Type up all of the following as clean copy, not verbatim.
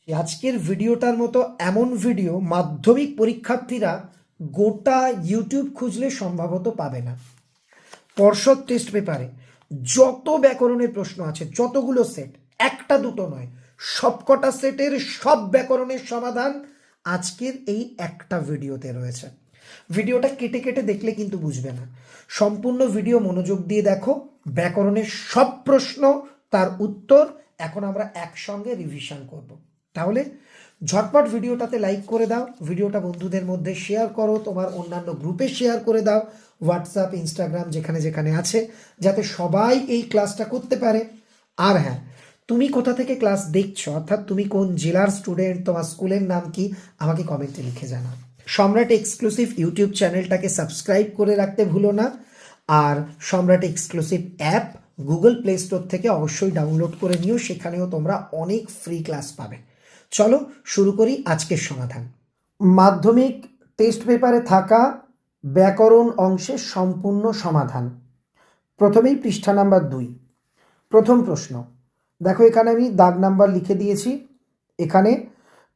আজকের ভিডিওটার মতো এমন ভিডিও মাধ্যমিক পরীক্ষার্থীরা গোটা ইউটিউব খুঁজলে সম্ভবত পাবে না। পর্ষদ টেস্ট পেপারে যত ব্যাকরণের প্রশ্ন আছে, যতগুলো সেট, একটা দুটো নয়, সবকটা সেটের সব ব্যাকরণের সমাধান আজকের এই একটা ভিডিওতে রয়েছে। ভিডিওটা কেটে কেটে দেখলে কিন্তু বুঝবে না। সম্পূর্ণ ভিডিও মনোযোগ দিয়ে দেখো। ব্যাকরণের সব প্রশ্ন, তার উত্তর এখন আমরা একসঙ্গে রিভিশন করব। তাহলে ঝটপট ভিডিওটাতে লাইক করে দাও, ভিডিওটা বন্ধুদের মধ্যে শেয়ার করো, তোমার অন্যান্য গ্রুপে শেয়ার করে দাও, হোয়াটসঅ্যাপ, ইনস্টাগ্রাম, যেখানে যেখানে আছে, যাতে সবাই এই ক্লাসটা করতে পারে। আর হ্যাঁ, তুমি কোথা থেকে ক্লাস দেখছো, অর্থাৎ তুমি কোন জেলার স্টুডেন্ট, তোমার স্কুলের নাম কি, আমাকে কমেন্টে লিখে জানাও। সম্রাট এক্সক্লুসিভ ইউটিউব চ্যানেলটাকে সাবস্ক্রাইব করে রাখতে ভুলো না। আর সম্রাট exclusive app Google play store থেকে অবশ্যই ডাউনলোড করে নিও, সেখানেও তোমরা অনেক ফ্রি ক্লাস পাবে। চলো শুরু করি আজকের সমাধান। মাধ্যমিক টেস্ট পেপারে থাকা ব্যাকরণ অংশের সম্পূর্ণ সমাধান। প্রথমেই পৃষ্ঠা নাম্বার 2, প্রথম প্রশ্ন। দেখো এখানে আমি দাগ নাম্বার লিখে দিয়েছি। এখানে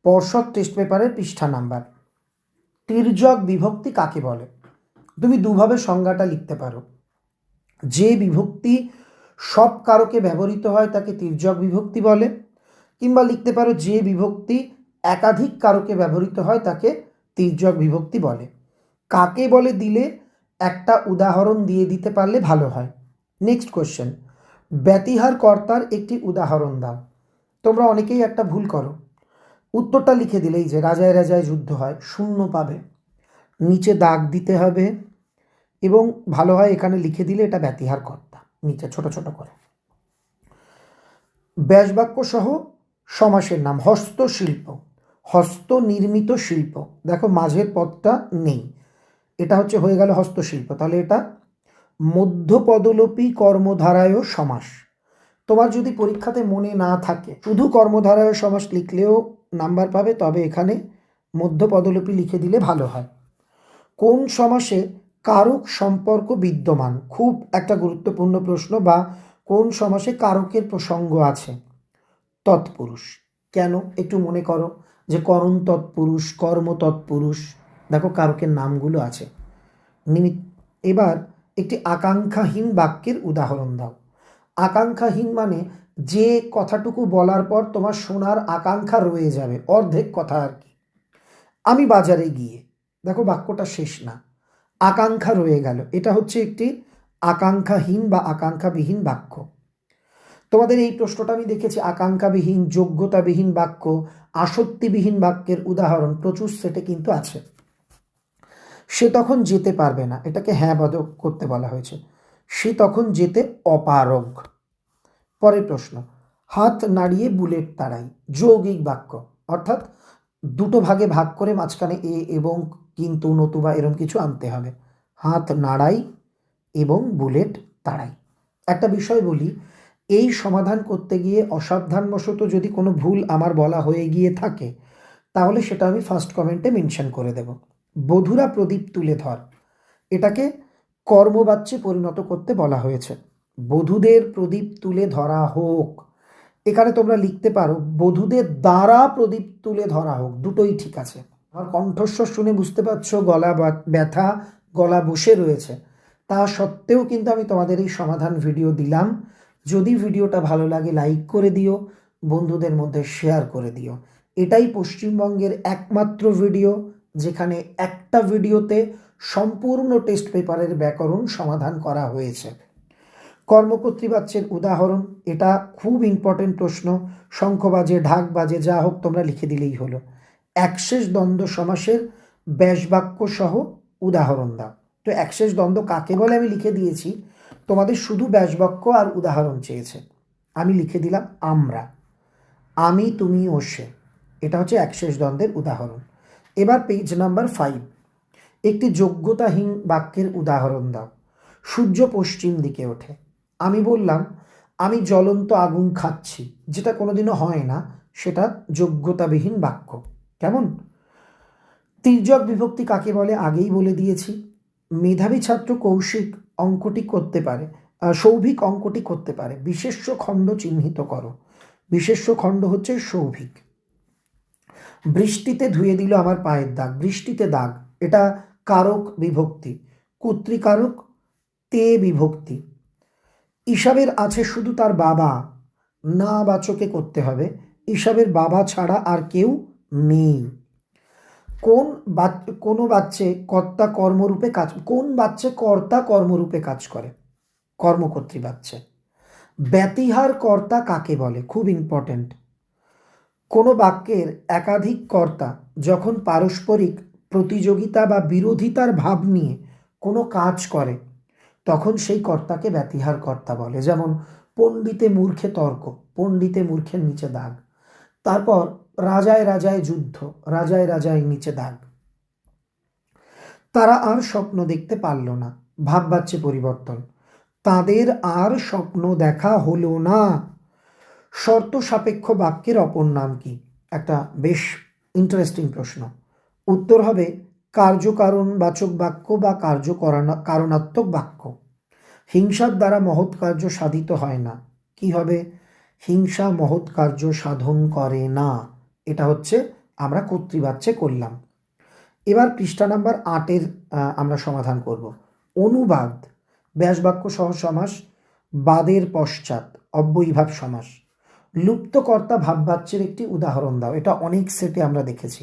পর্ষদ টেস্ট পেপারের পৃষ্ঠা নাম্বার। তির্যক বিভক্তি কাকে বলে? তুমি দুভাবে সংজ্ঞাটা লিখতে পারো। যে বিভক্তি সব কারকে ব্যবহৃত হয় তাকে তির্যক বিভক্তি বলে, কিংবা লিখতে পারো যে বিভক্তি একাধিক কারকে ব্যবহৃত হয় তাকে তির্যক বিভক্তি বলে। কাকে বলে দিলে একটা উদাহরণ দিয়ে দিতে পারলে ভালো হয়। নেক্সট কোশ্চেন, ব্যতিহার কর্তার একটি উদাহরণ দাও। তোমরা অনেকেই একটা ভুল করো, উত্তরটা লিখে দিলেই যে রাজায় রাজায় যুদ্ধ হয়, শূন্য পাবে, নিচে দাগ দিতে হবে, এবং ভালো হয় এখানে লিখে দিলে এটা ব্যতিহার কর্তা, নিচে ছোট ছোট করে। ব্যাসবাক্য সহ সমাসের নাম। হস্তশিল্প, হস্ত নির্মিত শিল্প। দেখো মাঝের পদটা নেই, এটা হচ্ছে হয়ে গেল হস্তশিল্প। তাহলে এটা মধ্যপদলোপী কর্মধারায় সমাস। তোমার যদি পরীক্ষাতে মনে না থাকে, শুধু কর্মধারায় সমাস লিখলেও নাম্বার পাবে, তবে এখানে মধ্যপদলোপী লিখে দিলে ভালো হয়। কোন সমাসে কারক সম্পর্ক বিদ্যমান? খুব একটা গুরুত্বপূর্ণ প্রশ্ন। বা কোন সমাসে কারকের প্রসঙ্গ আছে? তৎপুরুষ। কেন একটু মনে করো, যে করণ তৎপুরুষ, কর্ম তৎপুরুষ, দেখো কারকের নামগুলো আছে। এবার একটি আকাঙ্ক্ষাহীন বাক্যের উদাহরণ দাও। আকাঙ্ক্ষাহীন মানে যে কথাটুকু বলার পর তোমার শোনার আকাঙ্ক্ষা রয়ে যাবে, অর্ধেক কথা আর কি। আমি বাজারে গিয়ে, দেখো বাক্যটা শেষ না, আকাঙ্ক্ষা রয়ে গেল, এটা হচ্ছে একটি আকাঙ্ক্ষাহীন বা আকাঙ্ক্ষাবিহীন বাক্য। তোমাদের এই প্রশ্নটা আমি দেখেছি, আকাঙ্ক্ষাবিহীন, যোগ্যতাবিহীন বাক্য, আসক্তিবিহীন বাক্যের উদাহরণ প্রচুর সেটে কিন্তু আছে। সে তখন যেতে পারবে না, এটাকে হ্যাঁ বাদক করতে বলা হয়েছে। সে তখন যেতে অপারগ। পরের প্রশ্ন, হাত নাড়িয়ে বুলেট তাড়াই। যৌগিক বাক্য, অর্থাৎ দুটো ভাগে ভাগ করে মাঝখানে এ এবং কিন্তু, নতুবা এরম কিছু আনতে হবে। হাত নাড়াই এবং বুলেট তাড়াই। একটা বিষয় বলি, এই সমাধান করতে গিয়ে অসাবধানবশত যদি কোনো ভুল আমার বলা হয়ে গিয়ে থাকে, তাহলে সেটা আমি ফার্স্ট কমেন্টে মেনশন করে দেব। বধূরা প্রদীপ তুলে ধর, এটাকে কর্মবাচ্যে পরিণত করতে বলা হয়েছে। বধূদের প্রদীপ তুলে ধরা হোক, এখানে তোমরা লিখতে পারো বধূদের দ্বারা প্রদীপ তুলে ধরা হোক, দুটোই ঠিক আছে। আমার কণ্ঠস্বর শুনে বুঝতে পারছো গলা ব্যথা, গলা বসে রয়েছে। তা সত্ত্বেও কিন্তু আমি তোমাদের এই সমাধান ভিডিও দিলাম। যদি ভিডিওটা ভালো লাগে লাইক করে দিও, বন্ধুদের মধ্যে শেয়ার করে দিও। এটাই পশ্চিমবঙ্গের একমাত্র ভিডিও যেখানে একটা ভিডিওতে সম্পূর্ণ টেস্ট পেপারের ব্যাকরণ সমাধান করা হয়েছে। কর্মকর্তৃবাচ্যের উদাহরণ, এটা খুব ইম্পর্টেন্ট প্রশ্ন। শঙ্খ বাজে, ঢাক বাজে, যা হোক তোমরা লিখে দিলেই হলো। একশেষ দ্বন্দ্ব সমাসের ব্যাসবাক্য সহ উদাহরণ দাও। তো একশেষ দ্বন্দ্ব কাকে বলে আমি লিখে দিয়েছি, তোমাদের শুধু ব্যাসবাক্য আর উদাহরণ চেয়েছে। আমি লিখে দিলাম আমরা, আমি, তুমি, ও সে। এটা হচ্ছে একশেষ দ্বন্দ্বের উদাহরণ। এবার পেজ নাম্বার 5, একটি যোগ্যতাহীন বাক্যের উদাহরণ দাও। সূর্য পশ্চিম দিকে ওঠে। আমি বললাম আমি জ্বলন্ত আগুন খাচ্ছি, যেটা কোনোদিনও হয় না, সেটা যোগ্যতাবিহীন বাক্য। কেমন? তির্যক বিভক্তি কাকে বলে আগেই বলে দিয়েছি। মেধাবী ছাত্র কৌশিক অঙ্কটি করতে পারে, সৌভিক অঙ্কটি করতে পারে। বিশেষ্য খণ্ড চিহ্নিত করো। বিশেষ্য খণ্ড হচ্ছে সৌভিক। বৃষ্টিতে ধুয়ে দিল আমার পায়ের দাগ। বৃষ্টিতে দাগ, এটা কারক বিভক্তি। কর্তৃকারক তে বিভক্তি। ইসাবের আছে শুধু তার বাবা, না বাচকে করতে হবে। ইসাবের বাবা ছাড়া আর কেউ নেই। কোনো বাচ্চে কর্তা কর্মরূপে কাজ, কোন বাচ্চে কর্তা কর্মরূপে কাজ করে? কর্মকর্ত্রী বাচ্চে। ব্যতিহার কর্তা কাকে বলে? খুব ইম্পর্টেন্ট। কোনো বাক্যের একাধিক কর্তা যখন পারস্পরিক প্রতিযোগিতা বা বিরোধিতার ভাব নিয়ে কোনো কাজ করে তখন সেই কর্তাকে ব্যতিহার কর্তা বলে। যেমন পণ্ডিতে মূর্খে তর্ক, পণ্ডিতে মূর্খের নিচে দাগ। তারপর রাজায় রাজায় যুদ্ধ, রাজায় রাজায় নিচে দাগ। তারা আর স্বপ্ন দেখতে পারল না, ভাব বাচ্চে পরিবর্তন। তাদের আর স্বপ্ন দেখা হলো না। শর্ত সাপেক্ষ বাক্যের অপর নাম কি? একটা বেশ ইন্টারেস্টিং প্রশ্ন। উত্তর হবে কার্যকারণ বাচক বাক্য বা কারণাত্মক বাক্য। হিংসার দ্বারা মহৎ কার্য সাধিত হয় না। কি হবে? হিংসা মহৎ কার্য সাধন করে না। এটা হচ্ছে আমরা কর্তৃবাচ্যে করলাম। এবার পৃষ্ঠা নাম্বার 8-এর আমরা সমাধান করব। অনুবাদ, ব্যাসবাক্য সহ সমাস, বাদের পশ্চাৎ, অব্যয়ীভাব সমাস। লুপ্তকর্তা ভাববাচ্যের একটি উদাহরণ দাও। এটা অনেক সেটে আমরা দেখেছি।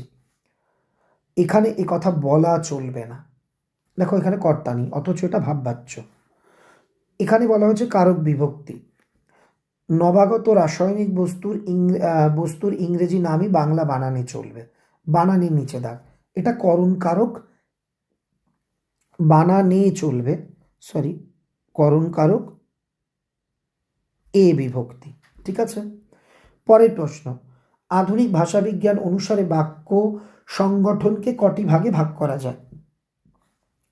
এখানে এ কথা বলা চলবে না। দেখো এখানে কর্তা নেই, অথচ এটা ভাববাচ্য। এখানে বলা হয়েছে কারক বিভক্তি। নবাগত রাসায়নিক বস্তুর ইংরেজি নামই বাংলা বানানে চলবে। বানানের নিচে দাগ, এটা করণ কারক, বানানে চলবে, সরি, করণ কারক এ বিভক্তি। ঠিক আছে। পরের প্রশ্ন, আধুনিক ভাষাবিজ্ঞান অনুসারে বাক্য সংগঠনকে কটি ভাগে ভাগ করা যায়?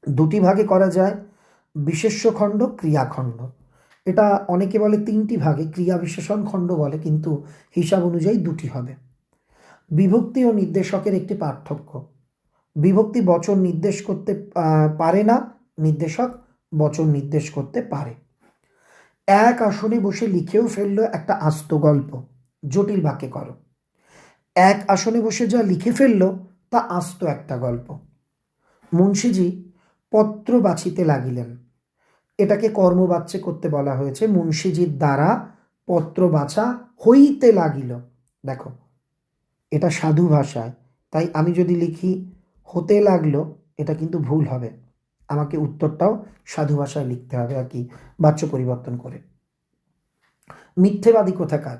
দুটি ভাগে করা যায়, বিশেষ্য খণ্ড, ক্রিয়াখণ্ড। এটা অনেকে বলে তিনটি ভাগে, ক্রিয়া বিশেষণ খণ্ড বলে, কিন্তু হিসাব অনুযায়ী দুটি হবে। বিভক্তি ও নির্দেশকের একটি পার্থক্য। বিভক্তি বচন নির্দেশ করতে পারে না, নির্দেশক বচন নির্দেশ করতে পারে। এক আসনে বসে লিখেও ফেললো একটা আস্ত গল্প, জটিল বাক্যে করো। এক আসনে বসে যা লিখে ফেললো তা আস্ত একটা গল্প। মুন্সিজি পত্র বাছিতে লাগিলেন, এটাকে কর্মবাচ্যে করতে বলা হয়েছে। মুন্সিজির দ্বারা পত্র বাছা হইতে লাগিল। দেখো এটা সাধু ভাষায়, তাই আমি যদি লিখি হতে লাগলো এটা কিন্তু ভুল হবে। আমাকে উত্তরটাও সাধু ভাষায় লিখতে হবে আর কি, বাচ্য পরিবর্তন করে। মিথ্যেবাদী কোথাকার?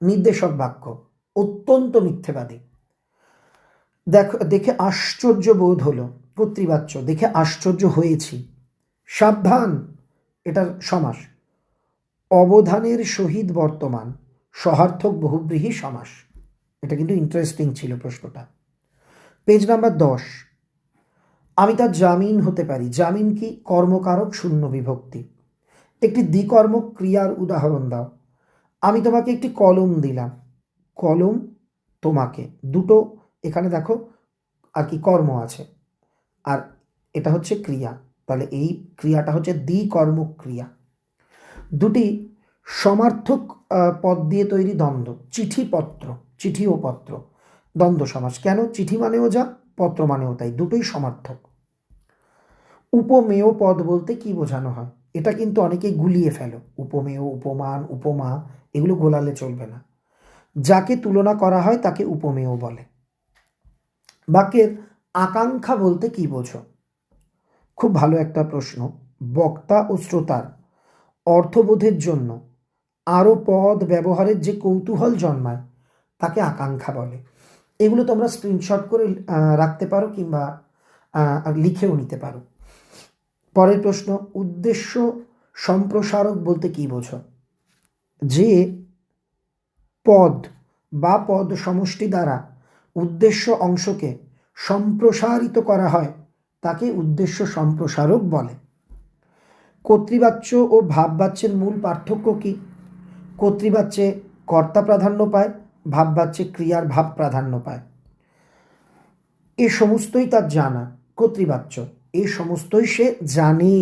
নির্দেশক বাক্য, অত্যন্ত মিথ্যেবাদী। দেখে আশ্চর্য বোধ হলো, কর্তৃবাচ্য। দেখে আশ্চর্য হয়েছি। সাবধান, এটার সমাস। অবধানের সহিত বর্তমান, সহার্থক বহুব্রীহি সমাস। এটা কিন্তু ইন্টারেস্টিং ছিল প্রশ্নটা। পেজ নাম্বার 10, আমি তার জামিন হতে পারি। জামিন কি? কর্মকারক শূন্য বিভক্তি। একটি দ্বিকর্মক ক্রিয়ার উদাহরণ দাও। আমি তোমাকে একটি কলম দিলাম, কলম তোমাকে, দুটো এখানে দেখো আর কি কর্ম আছে, আর এটা হচ্ছে ক্রিয়া, তাহলে এই ক্রিয়াটা হচ্ছে দ্বিকর্মক ক্রিয়া। দুটি সমার্থক পদ দিয়ে তৈরি দ্বন্দ্ব। চিঠি পত্র, চিঠি ও পত্র, দ্বন্দ্ব সমাস। কেন? চিঠি মানেও যা, পত্র মানেও তাই, দুটোই সমার্থক। উপমেয় পদ বলতে কি বোঝানো হয়? এটা কিন্তু অনেকেই গুলিয়ে ফেলো, উপমেয়, উপমান, উপমা, এগুলো গোলালে চলবে না। যাকে তুলনা করা হয় তাকে উপমেয় বলে। বাক্যের আকাঙ্ক্ষা বলতে কি বোঝো? খুব ভালো একটা প্রশ্ন। বক্তা ও শ্রোতার অর্থবোধের জন্য আরও পদ ব্যবহারের যে কৌতূহল জন্মায় তাকে আকাঙ্ক্ষা বলে। এগুলো তোমরা স্ক্রিনশট করে রাখতে পারো কিংবা লিখেও নিতে পারো। পরের প্রশ্ন, উদ্দেশ্য সম্প্রসারক বলতে কি বোঝো? যে পদ বা পদ সমষ্টি দ্বারা উদ্দেশ্য অংশকে সম্প্রসারিত করা হয় তাকে উদ্দেশ্য সম্প্রসারক বলে। কর্তৃবাচ্য ও ভাববাচ্যের মূল পার্থক্য কি? কর্তৃবাচ্যে কর্তা প্রাধান্য পায়, ভাববাচ্যে ক্রিয়ার ভাব প্রাধান্য পায়। এ সমস্তই তার জানা। কর্তৃবাচ্য, এ সমস্তই সে জানে।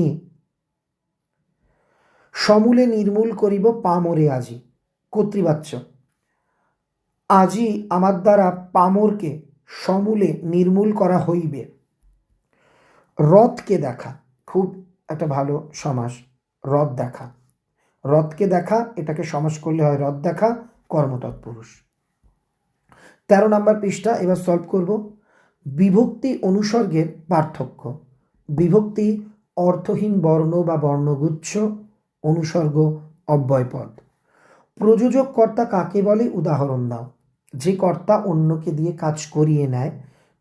সমূলে নির্মূল করিব পামরে আজি। কর্তৃবাচ্য, আজি আমার দ্বারা পামরকে সমূলে নির্মূল করা হইবে। রথকে দেখা, খুব একটা ভালো সমাস, রথ দেখা। রথকে দেখা, এটাকে সমাস করলে হয় রথ দেখা, কর্মতৎপুরুষ। 13 নম্বর পৃষ্ঠা এবার সলভ করব। বিভক্তি অনুসর্গের পার্থক্য। বিভক্তি অর্থহীন বর্ণ বা বর্ণগুচ্ছ, অনুসর্গ অব্যয়পদ। প্রযোজক কর্তা কাকে বলে, উদাহরণ দাও। যে কর্তা অন্যকে দিয়ে কাজ করিয়ে নেয়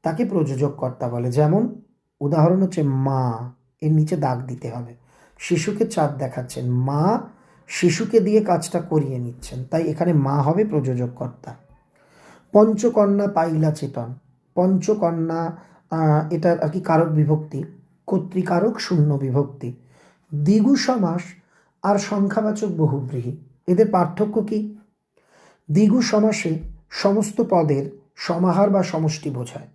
তাকে প্রযোজক কর্তা বলে। যেমন উদাহরণ হচ্ছে মা, এর নিচে দাগ দিতে হবে। শিশুকে চাঁদ দেখাচ্ছেন, মা শিশুকে দিয়ে কাজটা করিয়ে নিচ্ছেন, তাই এখানে মা হবে প্রযোজক কর্তা। পঞ্চকন্যা পাইলা চেতন। পঞ্চকন্যা এটা আর কি কারক বিভক্তি, কর্তৃকারক শূন্য বিভক্তি। দ্বিগু সমাস আর সংখ্যাবাচক বহুব্রীহি, এদের পার্থক্য কি? দ্বিগু সমাসে সমস্ত পদের সমাহার বা সমষ্টি বোঝায়,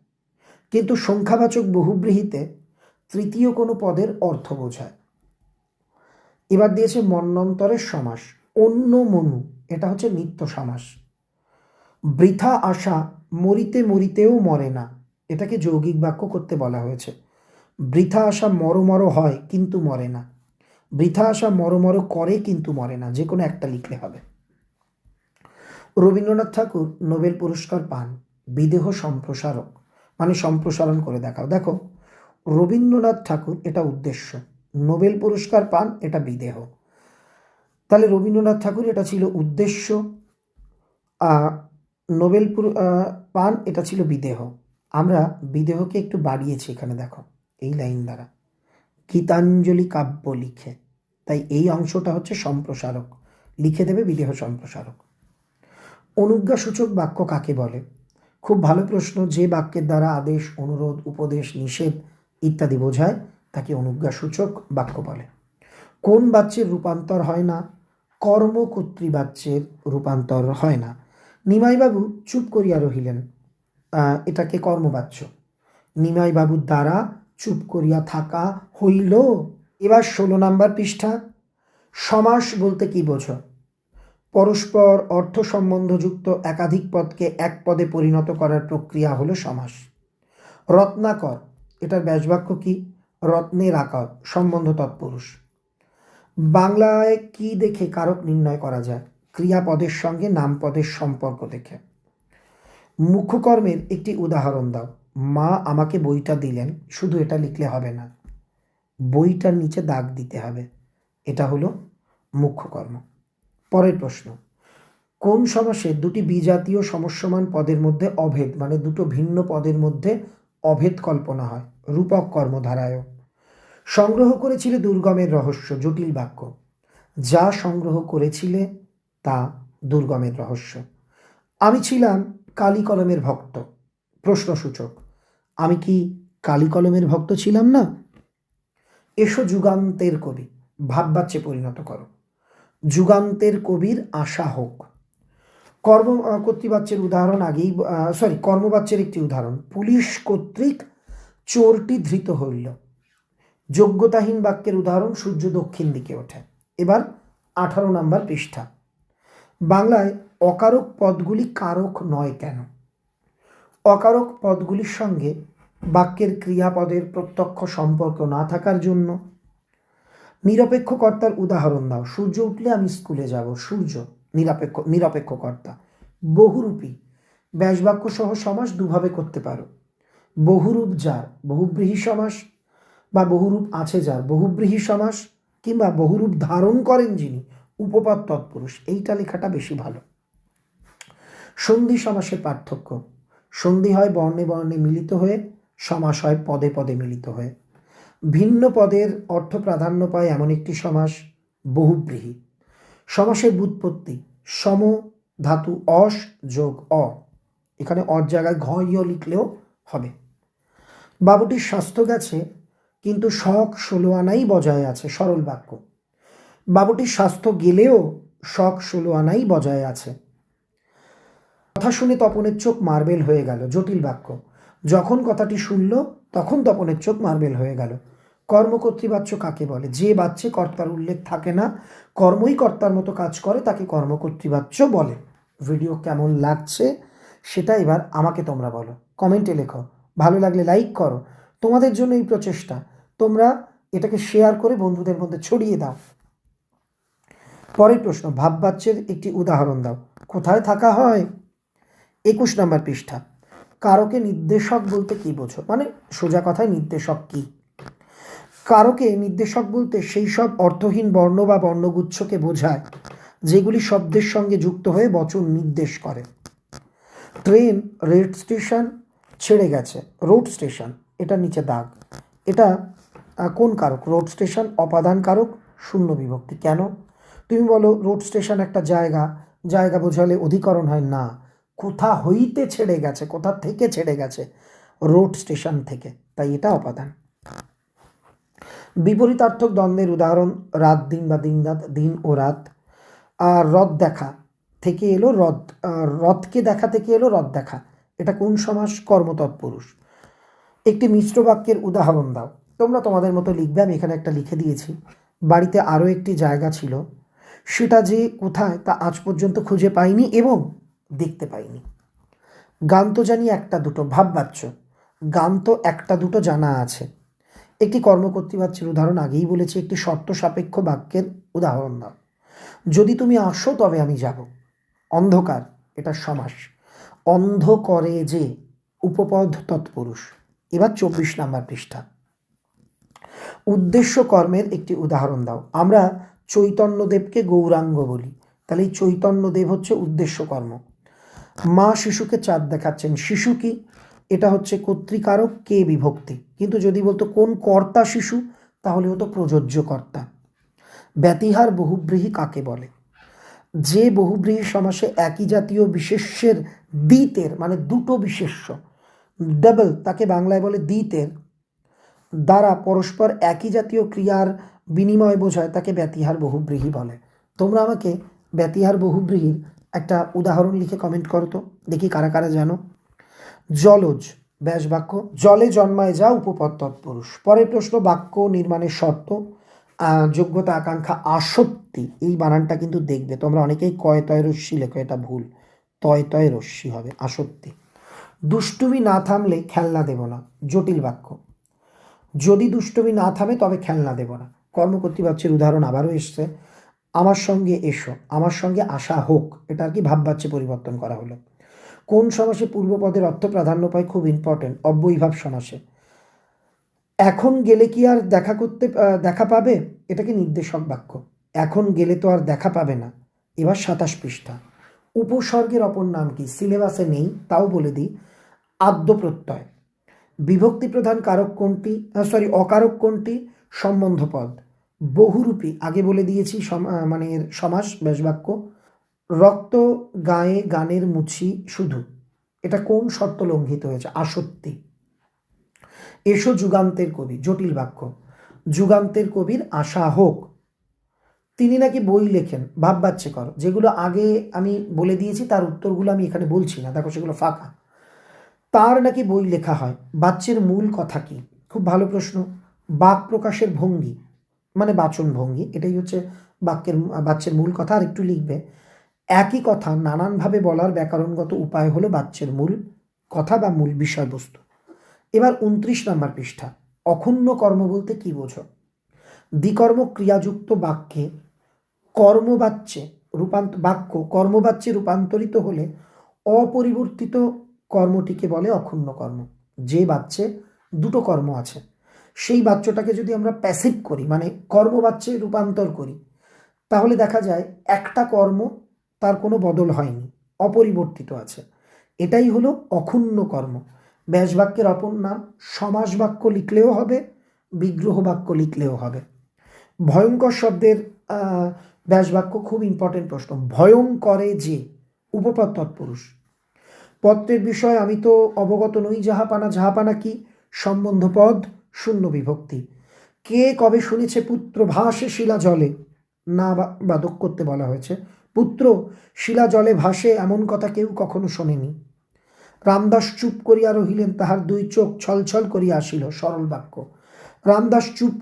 কিন্তু সংখ্যাবাচক বহুব্রীহিতে তৃতীয় কোনো পদের অর্থ বোঝায়। এবার দিয়েছে মন্বন্তরের সমাস। অন্য মনু, এটা হচ্ছে নিত্য সমাস। বৃথা আশা মরিতে মরিতেও মরে না, এটাকে যৌগিক বাক্য করতে বলা হয়েছে। বৃথা আশা মরমর হয় কিন্তু মরে না। বৃথা আশা মরমর করে কিন্তু মরে না, যে কোনো একটা লিখলে হবে। রবীন্দ্রনাথ ঠাকুর নোবেল পুরস্কার পান। বিদেহ সম্প্রসারক, মানে সম্প্রসারণ করে দেখাও। দেখো, রবীন্দ্রনাথ ঠাকুর এটা উদ্দেশ্য, নোবেল পুরস্কার পান এটা বিদেহ। তাহলে রবীন্দ্রনাথ ঠাকুর এটা ছিল উদ্দেশ্য, নোবেল পান এটা ছিল বিদেহ। আমরা বিদেহকে একটু বাড়িয়েছি এখানে, দেখো এই লাইন দ্বারা, গীতাঞ্জলি কাব্য লিখে, তাই এই অংশটা হচ্ছে সম্প্রসারক, লিখে দেবে বিদেহ সম্প্রসারক। অনুজ্ঞাসূচক বাক্য কাকে বলে? খুব ভালো প্রশ্ন। যে বাক্যের দ্বারা আদেশ, অনুরোধ, উপদেশ, নিষেধ ইত্যাদি বোঝায় তাকে অনুজ্ঞাসূচক বাক্য বলে। কোন বাচ্যের রূপান্তর হয় না? কর্মকর্তৃবাচ্যের রূপান্তর হয় না। নিমাইবাবু চুপ করিয়া রহিলেন, এটাকে কর্মবাচ্য। নিমাইবাবুর দ্বারা চুপ করিয়া থাকা হইল। এবার 16 নম্বর পৃষ্ঠা। সমাস বলতে কি বোঝো? পরস্পর অর্থ সম্বন্ধযুক্ত একাধিক পদকে এক পদে পরিণত করার প্রক্রিয়া হলো সমাস। রত্নাকর, এটার ব্যাসবাক্য কি? রত্নের আকার, সম্বন্ধ তৎপুরুষ। বাংলায় কি দেখে কারক নির্ণয় করা যায়? ক্রিয়াপদের সঙ্গে নামপদের সম্পর্ক দেখে। মুখ্যকর্মের একটি উদাহরণ দাও। মা আমাকে বইটা দিলেন, শুধু এটা লিখলে হবে না, বইটার নিচে দাগ দিতে হবে, এটা হলো মুখ্যকর্ম। পরের প্রশ্ন, কোন সমাসে দুটি বিজাতীয় সমস্যমান পদের মধ্যে অভেদ, মানে দুটো ভিন্ন পদের মধ্যে অভেদ কল্পনা হয়? রূপক কর্মধারায়। সংগ্রহ করেছিলে দুর্গমের রহস্য, জটিল বাক্য। যা সংগ্রহ করেছিলে তা দুর্গমের রহস্য। আমি ছিলাম কালি কলমের ভক্ত, প্রশ্নসূচক। আমি কি কালি কলমের ভক্ত ছিলাম না? এসো যুগান্তের কবি, ভাববাচ্যে পরিণত করো। যুগান্তের কবির আশা হোক। কর্তৃবাচ্যের উদাহরণ আগেই, কর্মবাচ্যের একটি উদাহরণ, পুলিশ কর্তৃক চোরটি ধৃত হইল। যোগ্যতাহীন বাক্যের উদাহরণ, সূর্য দক্ষিণ দিকে ওঠে। এবার 18 নম্বর পৃষ্ঠা। বাংলায় অকারক পদগুলি কারক নয় কেন? অকারক পদগুলির সঙ্গে বাক্যের ক্রিয়াপদের প্রত্যক্ষ সম্পর্ক না থাকার জন্য। নিরপেক্ষ কর্তার উদাহরণ দাও। সূর্য উঠলে আমি স্কুলে যাব, সূর্য নিরপেক্ষ কর্তা। বহুরূপী, ব্যাসবাক্য সহ সমাস দুভাবে করতে পারো। বহুরূপ যার, বহুব্রীহি সমাস, বা বহুরূপ আছে যার, বহুব্রীহি সমাস, কিংবা বহুরূপ ধারণ করেন যিনি, উপপদ তৎপুরুষ। এইটা লেখাটা বেশি ভালো। সন্ধি সমাসের পার্থক্য। সন্ধি হয় বর্ণে বর্ণে মিলিত হয়ে, সমাস হয় পদে পদে মিলিত হয়ে। ভিন্ন পদের অর্থ প্রাধান্য পায় এমন একটি সমাস বহুব্রীহি। সমাসের ব্যুৎপত্তি, সম ধাতু অস যোগ অ, এখানে অর জায়গায় ঘ ইয় লিখলেও হবে। বাবুটির স্বাস্থ্য গেছে কিন্তু শখ 16 আনাই বজায় আছে, সরল বাক্য। বাবুটির স্বাস্থ্য গেলেও শখ 16 আনাই বজায় আছে। কথা শুনে তপনের চোখ মার্বেল হয়ে গেল, জটিল বাক্য। যখন কথাটি শুনল তখন তপনের চোখ মার্বেল হয়ে গেল। কর্মকর্তৃবাচ্য কাকে বলে? যে বাচ্চে কর্তার উল্লেখ থাকে না, কর্মই কর্তার মতো কাজ করে, তাকে কর্মকর্তৃবাচ্য বলে। ভিডিও কেমন লাগছে সেটা এবার আমাকে তোমরা বলো, কমেন্টে লেখো, ভালো লাগলে লাইক করো। তোমাদের জন্য এই প্রচেষ্টা, তোমরা এটাকে শেয়ার করে বন্ধুদের মধ্যে ছড়িয়ে দাও। পরের প্রশ্ন, ভাববাচ্যের একটি উদাহরণ দাও। কোথায় থাকা হয়? 21 নম্বর পৃষ্ঠা। কারকে নির্দেশক বলতে কি বোঝো? মানে সোজা কথায় নির্দেশক কি? কারকে নির্দেশক বলতে সেই সব অর্থহীন বর্ণ বা বর্ণগুচ্ছকে বোঝায় যেগুলি শব্দের সঙ্গে যুক্ত হয়ে বচন নির্দেশ করে। ট্রেন রেড স্টেশন ছেড়ে গেছে, রোড স্টেশন, এটা নিচে দাগ। এটা কোন কারক? রোড স্টেশন অপাদান কারক, শূন্য বিভক্তি। কেন? তুমি বলো রোড স্টেশন একটা জায়গা, জায়গা বোঝালে অধিকরণ হয় না, কোথা হইতে ছেড়ে গেছে, কোথা থেকে ছেড়ে গেছে, রোড স্টেশন থেকে, তাই এটা অপাদান। বিপরীতার্থক দ্বন্দ্বের উদাহরণ রাত দিন বা দিন রাত, দিন ও রাত। আর রথ দেখা থেকে এলো রথ, রথকে দেখা থেকে এলো রথ দেখা, এটা কোন সমাস? কর্মতৎপুরুষ। একটি মিশ্র বাক্যের উদাহরণ দাও। তোমরা তোমাদের মতো লিখবে, আমি এখানে একটা লিখে দিয়েছি। বাড়িতে আরও একটি জায়গা ছিল, সেটা যে কোথায় তা আজ পর্যন্ত খুঁজে পাইনি এবং দেখতে পাইনি। গান তো জানি একটা দুটো, ভাববাচ্য। গান তো একটা দুটো জানা আছে। একটি কর্মকর্তৃবাচ্যের উদাহরণ আগেই বলেছি। একটি শর্ত সাপেক্ষ বাক্যের উদাহরণ দাও। যদি তুমি আসো তবে আমি যাব। অন্ধকার, এটা সমাস। অন্ধ করে যে, উপপদ তৎপুরুষ। এবার 24 নম্বর পৃষ্ঠা। উদ্দেশ্য কর্মের একটি উদাহরণ দাও। আমরা চৈতন্যদেবকে গৌরাঙ্গ বলি, তাহলে এই চৈতন্যদেব হচ্ছে উদ্দেশ্য কর্ম। মা শিশুকে চাঁদ দেখাচ্ছেন, শিশু কি? এটা হচ্ছে কর্তৃকারক, কে বিভক্তি। কিন্তু যদি বলতো কোন কর্তা শিশু, তাহলে হতো প্রযোজ্য কর্তা। ব্যতিহার বহুব্রীহি কাকে বলে? যে বহুব্রীহি সমাসে একই জাতীয় বিশেষ্যের দ্বিতের, মানে দুটো বিশেষ্য ডাবল, তাকে বাংলায় বলে দ্বিতের, দ্বারা পরস্পর একই জাতীয় ক্রিয়ার বিনিময় বোঝায়, তাকে ব্যতিহার বহুব্রীহি বলে। তোমরা আমাকে ব্যতিহার বহুব্রীহির একটা উদাহরণ লিখে কমেন্ট করো তো, দেখি কারা কারা জানো। জলজ, ব্যাস বাক্য, জলে জন্মায় যা, উপপদ তৎপুরুষ। পরের প্রশ্ন, বাক্য নির্মাণের শর্ত, যোগ্যতা, আকাঙ্ক্ষা, আসক্তি। এই বানানটা কিন্তু দেখবে তোমরা অনেকেই কয় তয় রস্যি লেখো, এটা ভুল, তয় তয় রস্যি হবে, আসক্তি। দুষ্টুমি না থামলে খেলনা দেব না, জটিল বাক্য। যদি দুষ্টুমি না থামে তবে খেলনা দেব না। কর্মকর্তৃবাচ্যের উদাহরণ আবারও এসছে। আমার সঙ্গে এসো, আমার সঙ্গে আসা হোক, এটা আর কি ভাববাচ্যে পরিবর্তন করা হলো। কোন সমাসে পূর্বপদের অর্থ প্রাধান্য পায়? খুব ইম্পর্টেন্ট, অব্যয়ীভাব সমাসে। এখন গেলে কি আর দেখা পাবে, এটাকে নির্দেশক বাক্য। এখন গেলে তো আর দেখা পাবে না। এবার 27 পৃষ্ঠা। উপসর্গের অপর নাম কি? সিলেবাসে নেই, তাও বলে দিই, আদ্য প্রত্যয়। বিভক্তি প্রধান কারক কোনটি? অকারক কোনটি? সম্বন্ধ পদ। বহুরূপী আগে বলে দিয়েছি, মানে সমাস, ব্যাস বাক্য। রক্ত গায়ে গানের মুছি শুধু, এটা কোন শর্ত লঙ্ঘিত হয়েছে? আসক্তি। এসো যুগান্তের কবি, জটিল বাক্য। যুগান্তের কবির আশা হোক। তিনি নাকি বই লেখেন, ভাববাচ্যে করো। যেগুলো আগে আমি বলে দিয়েছি তার উত্তরগুলো আমি এখানে বলছি না, দেখো সেগুলো ফাঁকা। তার নাকি বই লেখা হয়, বাচ্যের মূল কথা কি? খুব ভালো প্রশ্ন। বাক প্রকাশের ভঙ্গি, মানে বাচন ভঙ্গি, এটাই হচ্ছে বাচ্যের মূল কথা। আর একটু লিখবে, একই কথা নানানভাবে বলার ব্যাকরণগত উপায় হলো বাচ্যের মূল কথা বা মূল বিষয়বস্তু। এবার 29 নম্বর পৃষ্ঠা। অক্ষুণ্ণ কর্ম বলতে কি বোঝো? দ্বিকর্ম ক্রিয়াযুক্ত বাক্যে বাক্য কর্মবাচ্যে রূপান্তরিত হলে অপরিবর্তিত কর্মটিকে বলে অক্ষুণ্ণ কর্ম। যে বাচ্যে দুটো কর্ম আছে, সেই বাচ্যটাকে যদি আমরা প্যাসিভ করি, মানে কর্মবাচ্যে রূপান্তর করি, তাহলে দেখা যায় একটা কর্ম, তার কোনো বদল হয়নি, অপরিবর্তিত আছে, এটাই হলো অক্ষুণ্ণ কর্ম। ব্যাস বাক্যের অপর নাম। সমাস বাক্য লিখলেও হবে, বিগ্রহ বাক্য লিখলেও হবে। ভয়ঙ্কর শব্দের ব্যাস বাক্য, খুব ইম্পর্টেন্ট প্রশ্ন। ভয়ঙ্করে যে, উপপদ তৎপুরুষ। পত্রের বিষয় আমি তো অবগত নই, যাহাপানা, যাহাপানা কি? সম্বন্ধ পদ, শূন্য বিভক্তি। কে কবে শুনেছে পুত্র ভাসে শিলা জলে? না বাদক করতে বলা হয়েছে। পুত্র শিলা জলে ভাসে, এমন কথা কেউ কখনো শোনেনি। রামদাস চুপ করিয়া রহিলেন, তাহার দুই চোখ ছলছল করিয়া আসিল, সরল বাক্য। রামদাস চুপ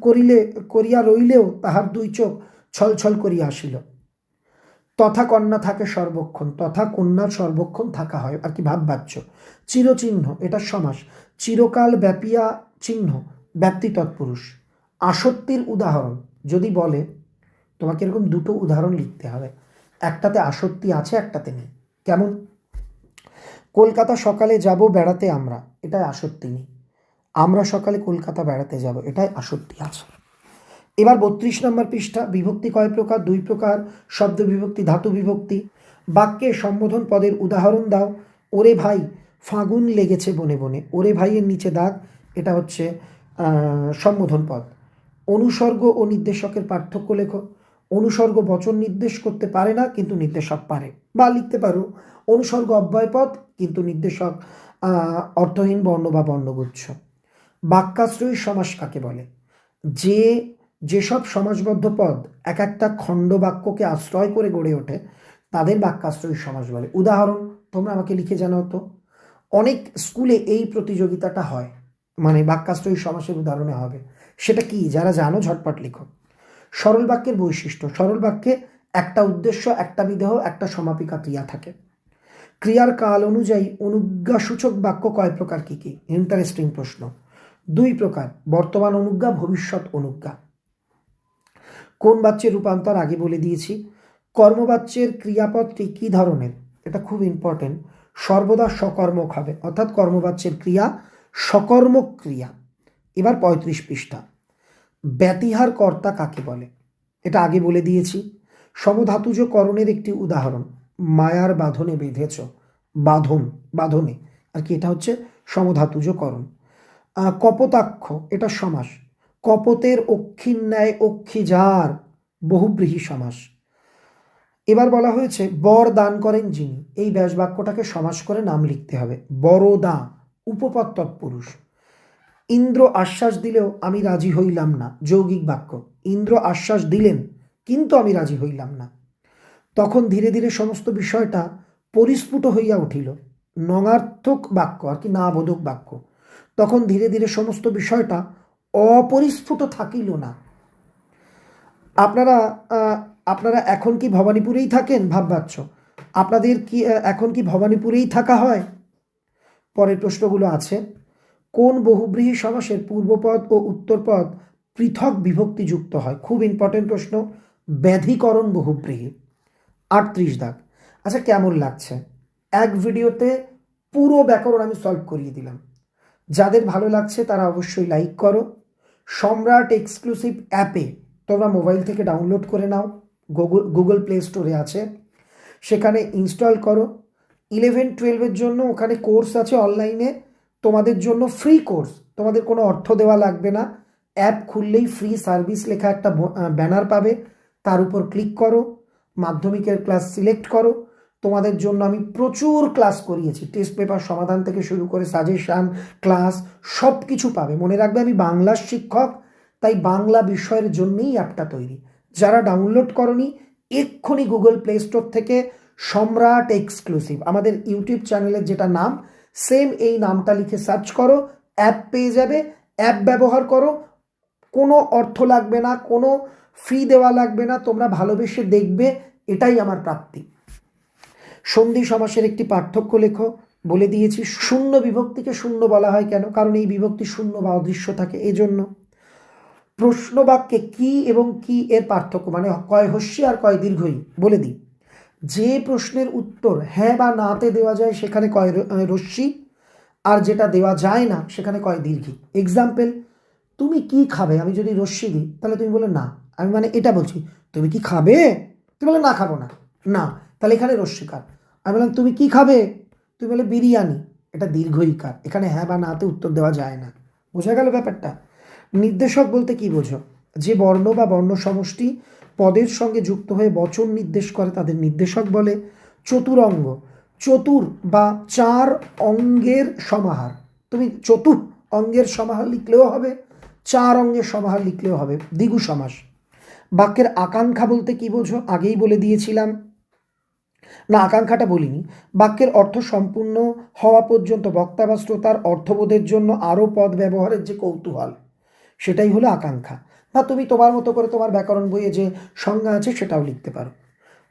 করিয়া রইলেও তাহার দুই চোখ ছলছল করিয়া আসিল। তথা কন্যা থাকে সর্বক্ষণ, তথা কন্যার সর্বক্ষণ থাকা হয় আর কি ভাববাচ্য। চিরচিহ্ন এটা সমাস, চিরকাল ব্যাপিয়া চিহ্ন ব্যাপ্তি তৎপুরুষ। আসক্তির উদাহরণ যদি বলে তোমাকে এরকম দুটো উদাহরণ লিখতে হবে, একটাতে আসক্তি আছে একটাতে নেই। কেমন? কলকাতা সকালে যাব বেড়াতে আমরা, এটাই আসক্তি নেই। আমরা সকালে কলকাতা বেড়াতে যাব, এটাই আসক্তি আছে। এবার 32 নম্বর পৃষ্ঠা। বিভক্তি কয় প্রকার? 2 প্রকার। শব্দ বিভক্তি, ধাতু বিভক্তি। বাক্যে সম্বোধন পদের উদাহরণ দাও। ওরে ভাই ফাগুন লেগেছে বনে বনে, ওরে ভাইয়ের নিচে দাগ, এটা হচ্ছে সম্বোধন পদ। অনুসর্গ ও নির্দেশকের পার্থক্য লেখো। অনুসর্গ বচন নির্দেশ করতে পারে না কিন্তু নির্দেশক পারে, বা লিখতে পারো অনুসর্গ অব্যয়পদ কিন্তু নির্দেশক অর্থহীন বর্ণ বা বর্ণগুচ্ছ। বাক্যাশ্রয়ী সমাস কাকে বলে? যেসব সমাসবদ্ধ পদ এক একটা খণ্ড বাক্যকে আশ্রয় করে গড়ে ওঠে তাদের বাক্যাশ্রয়ী সমাস বলে। উদাহরণ তোমরা আমাকে লিখে জানাও তো। অনেক স্কুলে এই প্রতিযোগিতাটা হয়, মানে বাক্যাশ্রয়ী সমাসের উদাহরণে হবে। সেটা কি? যারা জানো ঝটপট লিখো। সরল বাক্যের বৈশিষ্ট্য। সরল বাক্যে একটা উদ্দেশ্য, একটা বিদেহ, একটা সমাপিকা ক্রিয়া থাকে। ক্রিয়ার কাল অনুযায়ী অনুজ্ঞাসূচক বাক্য কয় প্রকার, কি কি? ইন্টারেস্টিং প্রশ্ন। 2 প্রকার, বর্তমান অনুজ্ঞা, ভবিষ্যৎ অনুজ্ঞা। কোন বাচ্যের রূপান্তর আগে বলে দিয়েছি। কর্মবাচ্যের ক্রিয়াপদটি কি ধরনের? এটা খুব ইম্পর্টেন্ট। সর্বদা সকর্মক হবে, অর্থাৎ কর্মবাচ্যের ক্রিয়া সকর্মক ক্রিয়া। এবার 35 পৃষ্ঠা। ব্যতিহার কর্তা কাকে বলে? এটা আগে বলে দিয়েছি। সমধাতুজ করণের একটি উদাহরণ, মায়ার বাঁধনে বেঁধেছ, বাঁধনে আর কি, এটা হচ্ছে সমধাতুজ করণ। কপোতাক্ষ এটা সমাস, কপতের অক্ষির ন্যায় অক্ষি যার, বহুব্রীহি সমাস। এবার বলা হয়েছে বর দান করেন যিনি, এই ব্যাস বাক্যটাকে সমাস করে নাম লিখতে হবে। বরদা উপপদ তৎপুরুষ। ইন্দ্র আশ্বাস দিলেও আমি রাজি হইলাম না, যৌগিক বাক্য। ইন্দ্র আশ্বাস দিলেন কিন্তু আমি রাজি হইলাম না। তখন ধীরে ধীরে সমস্ত বিষয়টা পরিস্ফুট হইয়া উঠিল, নঙার্থক বাক্য আর কি, না বোধক বাক্য। তখন ধীরে ধীরে সমস্ত বিষয়টা অপরিস্ফুট থাকিল না। আপনারা এখন কি ভবানীপুরেই থাকেন? ভাববাচ্ছ আপনাদের কি এখন কি ভবানীপুরেই থাকা হয়? পরের প্রশ্নগুলো আছে। কোন বহুব্রীহি সমাসের পূর্বপদ ও উত্তরপদ পৃথক বিভক্তি যুক্ত হয়? খুব ইম্পর্টেন্ট প্রশ্ন। ব্যাধিকরণ বহুব্রীহি। 38 দাগ। আচ্ছা কেমন লাগছে? এক ভিডিওতে পুরো ব্যাকরণ আমি সলভ করিয়ে দিলাম। যাদের ভালো লাগছে তারা অবশ্যই লাইক করো। সম্রাট এক্সক্লুসিভ অ্যাপে তোমরা মোবাইল থেকে ডাউনলোড করে নাও, গুগল প্লে স্টোরে আছে, সেখানে ইনস্টল করো। 11-12 জন্য ওখানে কোর্স আছে অনলাইনে, তোমাদের জন্য ফ্রি কোর্স, তোমাদের কোনো অর্থ দেওয়া লাগবে না। অ্যাপ খুললেই ফ্রি সার্ভিস লেখা একটা ব্যানার পাবে, তার উপর ক্লিক করো, মাধ্যমিকের ক্লাস সিলেক্ট করো। তোমাদের জন্য আমি প্রচুর ক্লাস করিয়েছি, টেস্ট পেপার সমাধান থেকে শুরু করে সাজেশান, ক্লাস সব কিছু পাবে। মনে রাখবে আমি বাংলার শিক্ষক, তাই বাংলা বিষয়ের জন্যই অ্যাপটা তৈরি। যারা ডাউনলোড করনি এক্ষুনি গুগল প্লে স্টোর থেকে সম্রাট এক্সক্লুসিভ, আমাদের ইউটিউব চ্যানেলের যেটা নাম সেম এই নামটা লিখে সার্চ করো, অ্যাপ পেয়ে যাবে। অ্যাপ ব্যবহার করো, কোনো অর্থ লাগবে না, কোনো ফি দেওয়া লাগবে না, তোমরা ভালোবেসে দেখবে, এটাই আমার প্রাপ্তি। সন্ধি সমাসের একটি পার্থক্য লেখো। বলে দিয়েছি। শূন্য বিভক্তিকে শূন্য বলা হয় কেন? কারণ এই বিভক্তি শূন্য বা অদৃশ্য থাকে, এজন্য। প্রশ্ন বাক্যে কি এবং কি এর পার্থক্য, মানে কয় হস্যি আর কয় দীর্ঘই বলে দিই। যে প্রশ্নের উত্তর হ্যাঁ বা নাতে দেওয়া যায় সেখানে কয় রস্যি, আর যেটা দেওয়া যায় না সেখানে কয় দীর্ঘি। এক্সাম্পল, তুমি কি খাবে, আমি যদি রস্যি দিই তাহলে তুমি বলে না, আমি মানে এটা বলছি তুমি কি খাবে, তুমি বলে না খাবো না, না, তাহলে এখানে রস্যিকার। আমি বললাম তুমি কি খাবে, তুমি বলে বিরিয়ানি, এটা দীর্ঘইকার, এখানে হ্যাঁ বা নাতে উত্তর দেওয়া যায় না। বোঝা গেল ব্যাপারটা? নির্দেশক বলতে কি বোঝো? যে বর্ণ বা বর্ণ সমষ্টি পদের সঙ্গে যুক্ত হয়ে বচন নির্দেশ করে তাদের নির্দেশক বলে। চতুরঙ্গ, চতুর বা 4 অঙ্গের সমাহার, তুমি চতুর অঙ্গের সমাহার লিখলেও হবে, 4 অঙ্গের সমাহার লিখলেও হবে, দ্বিগু সমাস। বাক্যের আকাঙ্ক্ষা বলতে কি বোঝো? আগেই বলে দিয়েছিলাম, না আকাঙ্ক্ষাটা বলিনি। বাক্যের অর্থ সম্পূর্ণ হওয়া পর্যন্ত বক্তা বা শ্রোতার অর্থবোধের জন্য আরও পদ ব্যবহারের যে কৌতূহল, সেটাই হলো আকাঙ্ক্ষা। বা তুমি তোমার মতো করে তোমার ব্যাকরণ বইয়ে যে সংজ্ঞা আছে সেটাও লিখতে পারো।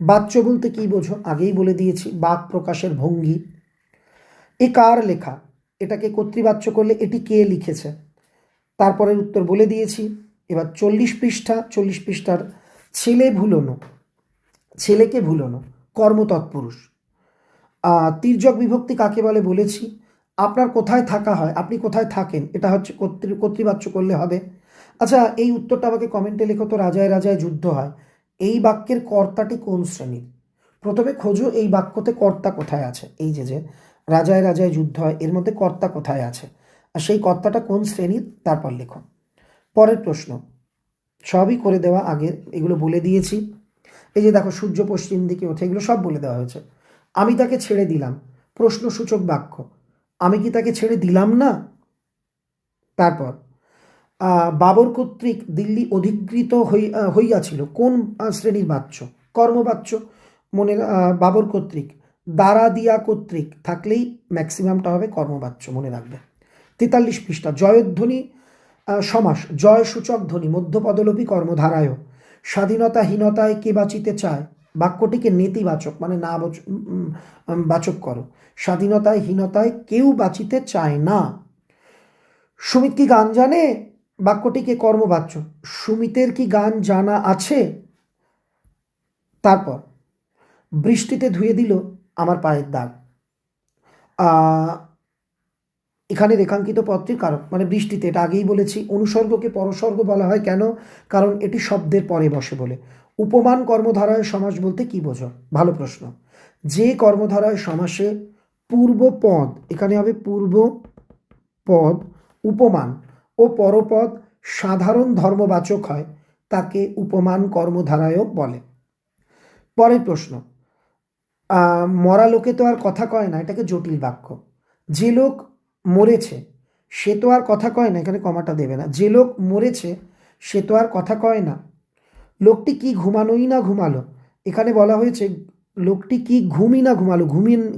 বাচ্য বলতে কি বোঝো, আগেই বলে দিয়েছি, বাক প্রকাশের ভঙ্গি। এ কার লেখা, এটাকে কর্তৃবাচ্য করলে এটি কে লিখেছে, তারপরের উত্তর বলে দিয়েছি। এবার 40 পৃষ্ঠার ছেলে ভুলোনো, ছেলেকে ভুলোনো, কর্মতৎপুরুষ। তির্যক বিভক্তি কাকে বলে বলেছি। আপনার কোথায় থাকা হয়, আপনি কোথায় থাকেন, এটা হচ্ছে কর্তৃবাচ্য করলে হবে। আচ্ছা, এই উত্তরটা আমাকে কমেন্টে লেখো তো। রাজায় রাজায় যুদ্ধ হয়, এই বাক্যের কর্তাটি কোন শ্রেণীর? প্রথমে খোঁজো এই বাক্যতে কর্তা কোথায় আছে। এই যে রাজায় রাজায় যুদ্ধ হয়, এর মধ্যে কর্তা কোথায় আছে, আর সেই কর্তাটা কোন শ্রেণীর, তারপর লেখো। পরের প্রশ্ন সবই করে দেওয়া আগে, এগুলো বলে দিয়েছি। এই যে দেখো, সূর্য পশ্চিম দিকে ওঠে, এগুলো সব বলে দেওয়া হয়েছে। আমি তাকে ছেড়ে দিলাম, প্রশ্নসূচক বাক্য, আমি কি তাকে ছেড়ে দিলাম না? তারপর বাবর কর্তৃক দিল্লি অধিকৃত হইয়াছিল, কোন শ্রেণীর বাচ্য? কর্মবাচ্য। মনে বাবর কর্তৃক, দ্বারা দিয়া কর্তৃক থাকলেই ম্যাক্সিমামটা হবে কর্মবাচ্য, মনে রাখবে। 43 পৃষ্ঠা জয়ধ্বনি সমাস, জয় সূচক ধ্বনি মধ্যপদলোপী কর্মধারায়। স্বাধীনতাহীনতায় কে বাঁচিতে চায়, বাক্যটিকে নেতিবাচক মানে না বাচক করো। স্বাধীনতায় হীনতায় কেউ বাঁচিতে চায় না। সুমিত কি গান জানে, বাক্যটিকে কর্মবাচ্য, সুমিতের কি গান জানা আছে। তারপর বৃষ্টিতে ধুয়ে দিল আমার পায়ের দাগ, এখানে রেখাঙ্কিত পদটির কারক মানে বৃষ্টিতে, এটা আগেই বলেছি। অনুসর্গকে পরসর্গ বলা হয় কেন, কারণ এটি শব্দের পরে বসে বলে। উপমান কর্মধারয় সমাস বলতে কি বোঝো? ভালো প্রশ্ন। যে কর্মধারয় সমাসে পূর্বপদ, এখানে হবে পূর্ব পদ, উপমান ও পরপদ সাধারণ ধর্মবাচক হয়, তাকে উপমান কর্মধারায়ক বলে। পরের প্রশ্ন, মরা লোকে তো আর কথা কয় না, এটাকে জটিল বাক্য। যে লোক মরেছে সে তো আর কথা কয় না, এখানে কমাটা দেবে না। যে লোক মরেছে সে তো আর কথা কয় না। লোকটি কি ঘুমানোই না ঘুমালো, এখানে বলা হয়েছে লোকটি কি ঘুমই না ঘুমালো,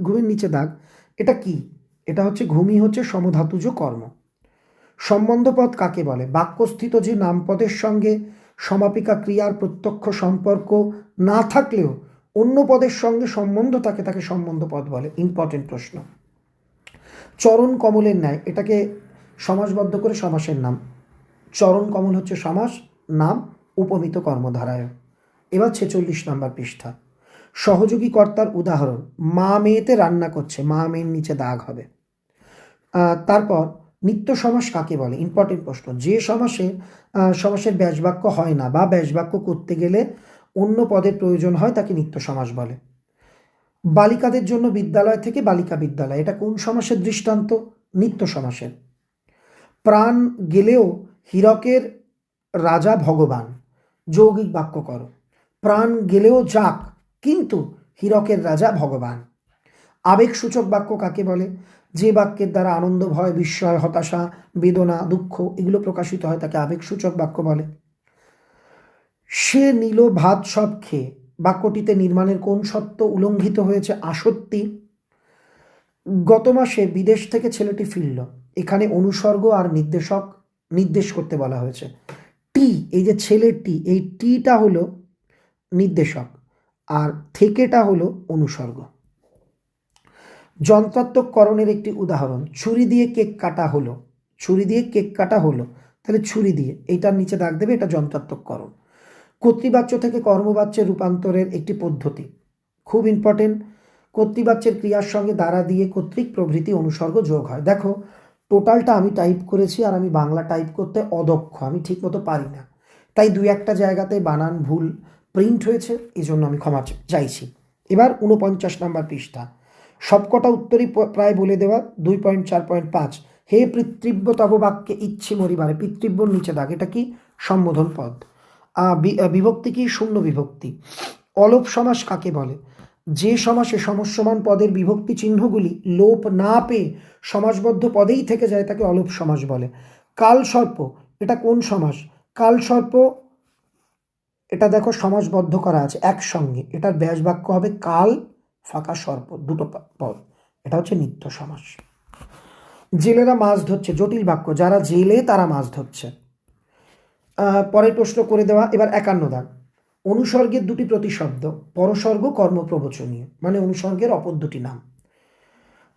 ঘুমের নিচে দাগ, এটা কি? এটা হচ্ছে ঘুমি হচ্ছে সমধাতুজ কর্ম। সম্বন্ধপদ কাকে বলে? বাক্যস্থিত যে নামপদের সঙ্গে সমাপিকা ক্রিয়ার প্রত্যক্ষ সম্পর্ক না থাকলেও অন্য পদের সঙ্গে সম্বন্ধ থাকে, তাকে সম্বন্ধপদ বলে। ইম্পর্টেন্ট প্রশ্ন। চরণ কমলের ন্যায়, এটাকে সমাসবদ্ধ করে সমাসের নাম। চরণ কমল হচ্ছে সমাস, নাম উপমিত কর্মধারায়। এবার 46 পৃষ্ঠা সহযোগী কর্তার উদাহরণ, মা মেয়েতে রান্না করছে, মা মেয়ের নিচে দাগ হবে। তারপর নিত্য সমাস কাকে বলে? ইম্পর্টেন্ট প্রশ্ন। যে সমাসের ব্যাসবাক্য হয় না বা ব্যাসবাক্য করতে গেলে অন্য পদের প্রয়োজন হয়, তাকে নিত্য সমাস বলে। বালিকাদের জন্য বিদ্যালয় থেকে বালিকা বিদ্যালয়, এটা কোন সমাসের দৃষ্টান্ত? নিত্য সমাসের। প্রাণ গেলেও হীরকের রাজা ভগবান, যৌগিক বাক্য করো। প্রাণ গেলেও যাক, কিন্তু হীরকের রাজা ভগবান। আবেগসূচক বাক্য কাকে বলে? যে বাক্যের দ্বারা আনন্দ, ভয়, বিস্ময়, হতাশা, বেদনা, দুঃখ এগুলো প্রকাশিত হয়, তাকে আবেগসূচক বাক্য বলে। সে নিল ভাত সব খেয়ে, বাক্যটিতে নির্মাণের কোন সত্য উল্লঙ্ঘিত হয়েছে? আসক্তি। গত মাসে বিদেশ থেকে ছেলেটি ফিরল, এখানে অনুসর্গ আর নির্দেশ করতে বলা হয়েছে। টি, এই যে ছেলের টি, এই টিটা হলো নির্দেশক আর থেকেটা হলো অনুসর্গ। যন্ত্রাত্মককরণের একটি উদাহরণ, ছুরি দিয়ে কেক কাটা হলো, ছুরি দিয়ে কেক কাটা হলো, তাহলে ছুরি দিয়ে, এইটার নিচে দাগ দেবে, এটা যন্ত্রাত্মককরণ। কর্তৃবাচ্য থেকে কর্মবাচ্যের রূপান্তরের একটি পদ্ধতি, খুব ইম্পর্টেন্ট। কর্তৃবাচ্যের ক্রিয়ার সঙ্গে দ্বারা দিয়ে কর্তৃক প্রভৃতি অনুসর্গ যোগ হয়। দেখো, টোটালটা আমি টাইপ করেছি আর আমি বাংলা টাইপ করতে অদক্ষ, আমি ঠিকমতো পারি না, তাই 2-1টা জায়গাতে বানান ভুল প্রিন্ট হয়েছে, এই জন্য আমি ক্ষমা চাইছি। এবার 49 পৃষ্ঠা সবকটা উত্তরই প্রায় বলে দেওয়া। 2.4.5 হে পিতৃব্য তব বাক্যে ইচ্ছি মরিবারে, পিতৃব্যর নিচে দাগ, এটা কি? সম্বোধন পদ। বিভক্তি কি? শূন্য বিভক্তি। অলোপ সমাস কাকে বলে? যে সমাসে সমস্যমান পদের বিভক্তি চিহ্নগুলি লোপ না পেয়ে সমাসবদ্ধ পদেই থেকে যায়, তাকে অলোপ সমাস বলে। কালসর্প, এটা কোন সমাস? কালসর্প, এটা দেখো সমাসবদ্ধ করা আছে একসঙ্গে, এটার ব্যাস বাক্য হবে কাল ফাঁকা সর্প, দুটো পদ, এটা হচ্ছে নিত্য সমাস। জেলেরা মাছ ধরছে, জটিল বাক্য, যারা জেলে তারা মাছ ধরছে। পরের প্রশ্ন করে দেওয়া। এবার 51 দাগ, অনুসর্গের দুটি প্রতিশব্দ, পরসর্গ কর্মপ্রবচনীয়, মানে অনুসর্গের অপর দুটি নাম।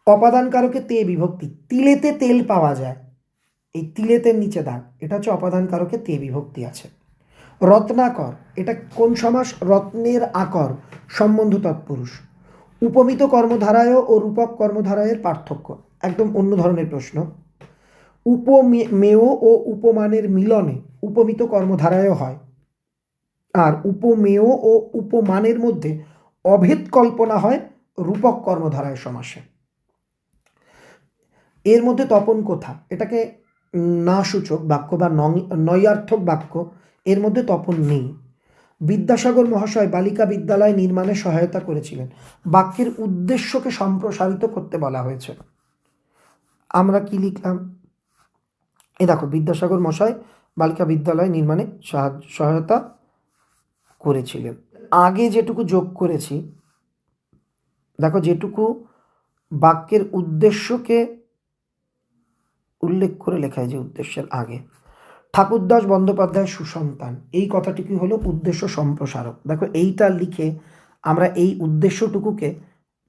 অপাদান কারকে তে বিভক্তি, তিলেতে তেল পাওয়া যায়, এই তিলেতের নিচে দাগ, এটা হচ্ছে অপাদান কারকে তে বিভক্তি আছে। রত্নাকর, এটা কোন সমাস? রত্নের আকর, সম্বন্ধ তৎপুরুষ। উপমিত কর্মধারায় ও রূপক কর্মধারায়ের পার্থক্য, একদম অন্য ধরনের প্রশ্ন। উপমেয় ও উপমানের মিলনে উপমিত কর্মধারায় হয়, আর উপমেয় ও উপমানের মধ্যে অভেদ কল্পনা হয় রূপক কর্মধারায় সমাসে। এর মধ্যে তপন কোথা? এটাকে না সূচক বাক্য বা নয়ার্থক বাক্য, এর মধ্যে তপন নেই। বিদ্যাসাগর মহাশয় বালিকা বিদ্যালয় নির্মাণে সহায়তা করেছিলেন, বাক্যের উদ্দেশ্যকে সম্প্রসারিত করতে বলা হয়েছে। আমরা কি লিখলাম? এ দেখো, বিদ্যাসাগর মশাই বালিকা বিদ্যালয় নির্মাণে সহায়তা করেছিলেন। আগে যেটুকু যোগ করেছি, দেখো, যেটুকু বাক্যের উদ্দেশ্যকে উল্লেখ করে লেখা হয় যে উদ্দেশ্যের আগে, ঠাকুরদাস বন্দ্যোপাধ্যায় সুসন্তান, এই কথাটুকু হলো উদ্দেশ্য সম্প্রসারক। দেখো, এইটা লিখে আমরা এই উদ্দেশ্যটুকুকে,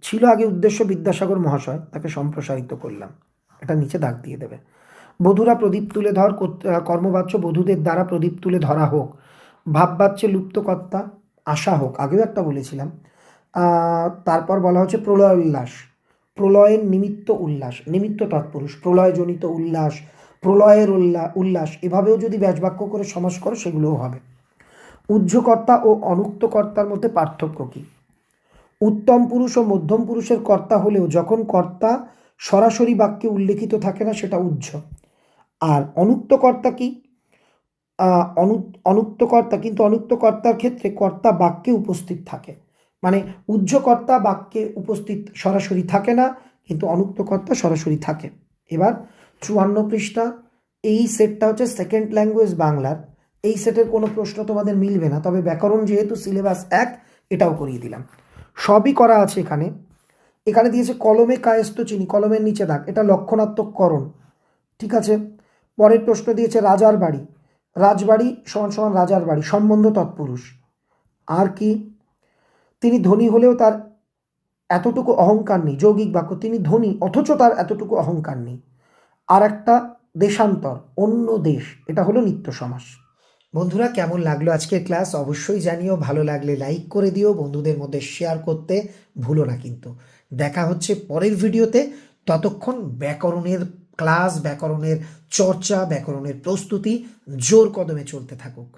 ছিল আগে উদ্দেশ্য বিদ্যাসাগর মহাশয়, তাকে সম্প্রসারিত করলাম, এটা নিচে দাগ দিয়ে দেবে। বধূরা প্রদীপ তুলে ধর, কর্মবাচ্য বধূদের দ্বারা প্রদীপ তুলে ধরা হোক, ভাববাচ্যে লুপ্তকর্তা আশা হোক, আগেও একটা বলেছিলাম। তারপর বলা হচ্ছে প্রলয় উল্লাস, প্রলয়ের নিমিত্ত উল্লাস, নিমিত্ত তৎপুরুষ, প্রলয়জনিত উল্লাস, প্রলয়ের উল্লাস, এভাবেও যদি ব্যাসবাক্য করে সমাস করো সেগুলোও হবে। উহ্যকর্তা ও অনুক্ত কর্তার মধ্যে পার্থক্য কি? উত্তম পুরুষ ও মধ্যম পুরুষের কর্তা হলেও যখন কর্তা সরাসরি বাক্যে উল্লেখিত থাকে না সেটা উহ্য। আর অনুক্ত কর্তা কি? অনুক্ত কর্তা, কিন্তু অনুক্ত কর্তার ক্ষেত্রে কর্তা বাক্যে উপস্থিত থাকে, মানে উহ্য কর্তা বাক্যে উপস্থিত সরাসরি থাকে না, কিন্তু অনুক্ত কর্তা সরাসরি থাকে। এবার 54 পৃষ্ঠা, এই সেটটা হচ্ছে সেকেন্ড ল্যাঙ্গুয়েজ বাংলার। এই সেটের কোনো প্রশ্ন তোমাদের মিলবে না, তবে ব্যাকরণ যেহেতু সিলেবাস 1, এটাও করিয়ে দিলাম, সবই করা আছে এখানে। এখানে দিয়েছে কলমে কায়স্থ চিনি, কলমের নিচে দাগ, এটা লক্ষণাত্মক করণ, ঠিক আছে। পরের প্রশ্ন দিয়েছে রাজার বাড়ি, রাজবাড়ি সমান সমান রাজার বাড়ি, সম্বন্ধ তৎপুরুষ। আর কি? তিনি ধনী হলেও তার এতটুকু অহংকার নেই, যৌগিক বাক্য, তিনি ধনী অথচ তার এতটুকু অহংকার নেই। আর একটা দেশান্তর, অন্য দেশ, এটা হলো নিত্য সমাস। বন্ধুরা, কেমন লাগলো আজকের ক্লাস অবশ্যই জানিও, ভালো লাগলে লাইক করে দিও, বন্ধুদের মধ্যে শেয়ার করতে ভুলো না কিন্তু। দেখা হচ্ছে পরের ভিডিওতে, ততক্ষণ ব্যাকরণের ক্লাস, ব্যাকরণের চর্চা, ব্যাকরণের প্রস্তুতি জোর কদমে চলতে থাকুক।